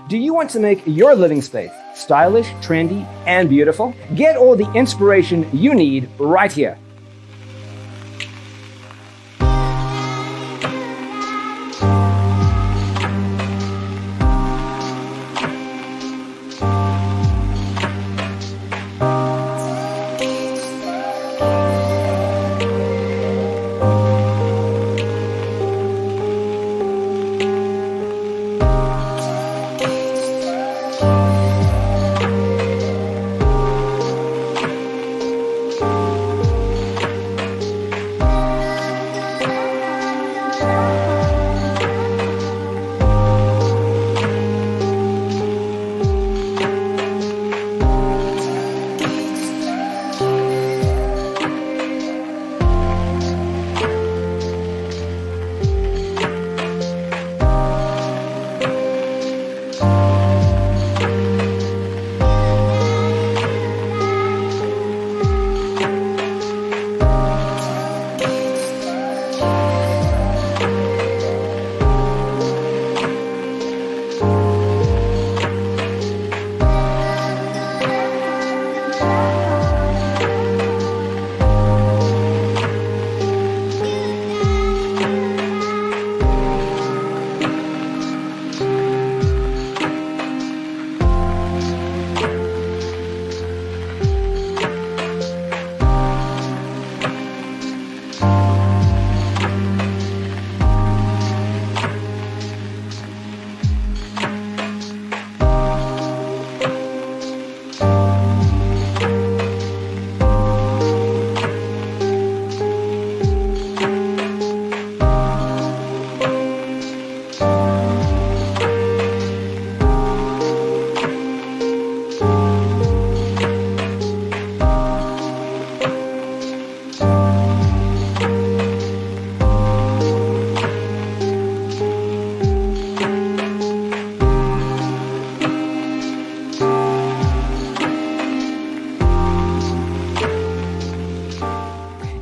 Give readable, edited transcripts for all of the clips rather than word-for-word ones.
Do you want to make your living space stylish, trendy, and beautiful? Get all the inspiration you need right here.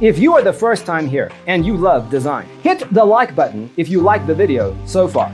If you are the first time here and you love design, hit the like button if you like the video so far.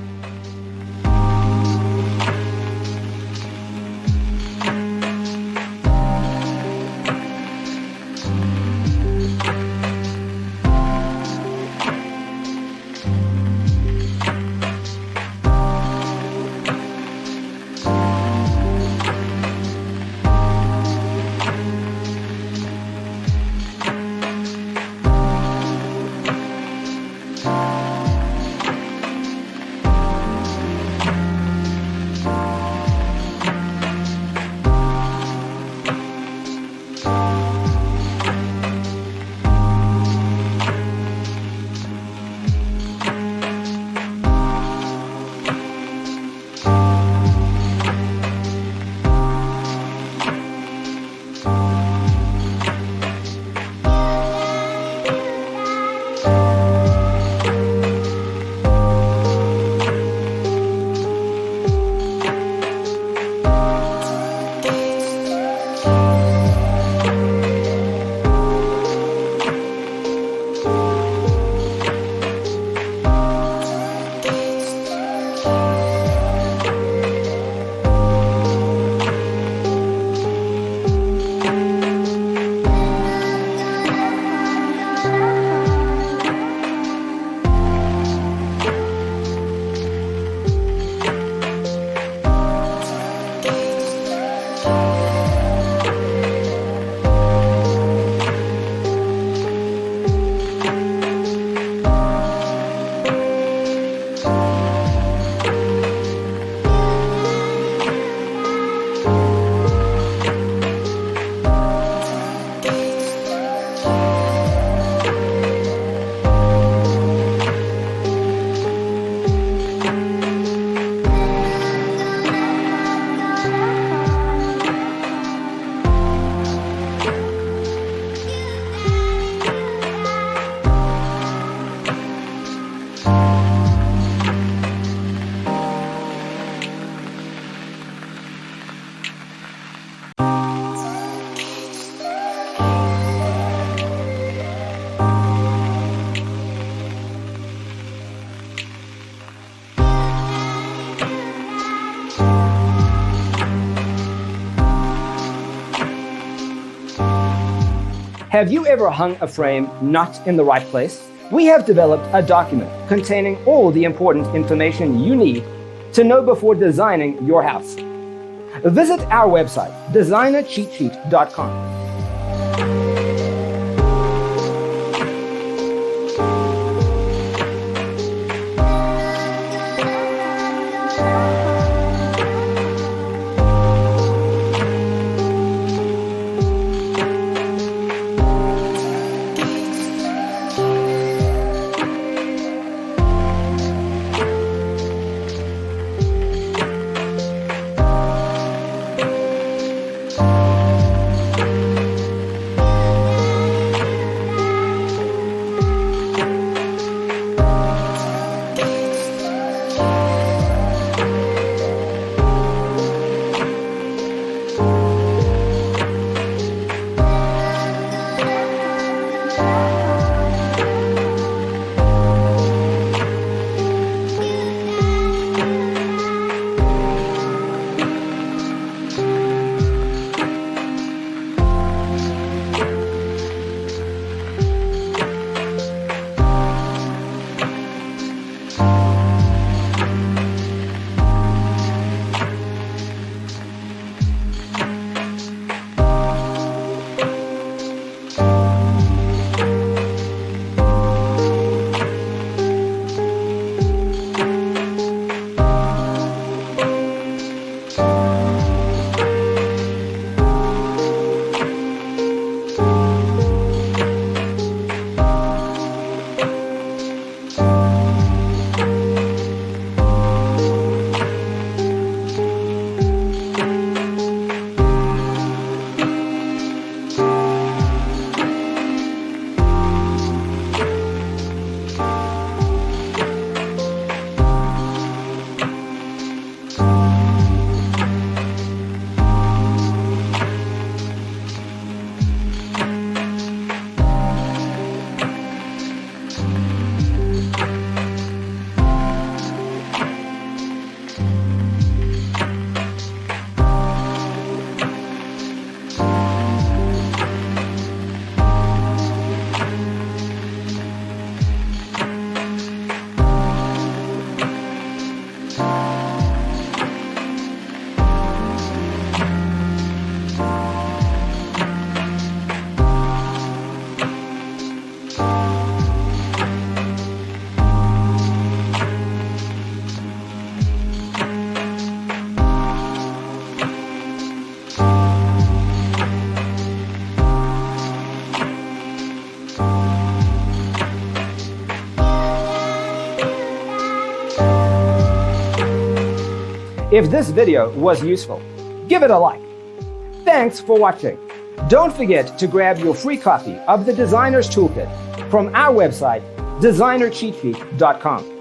Have you ever hung a frame not in the right place? We have developed a document containing all the important information you need to know before designing your house. Visit our website, designercheatsheet.com. If this video was useful, give it a like. Thanks for watching. Don't forget to grab your free copy of the Designer's Toolkit from our website, designercheatsheet.com.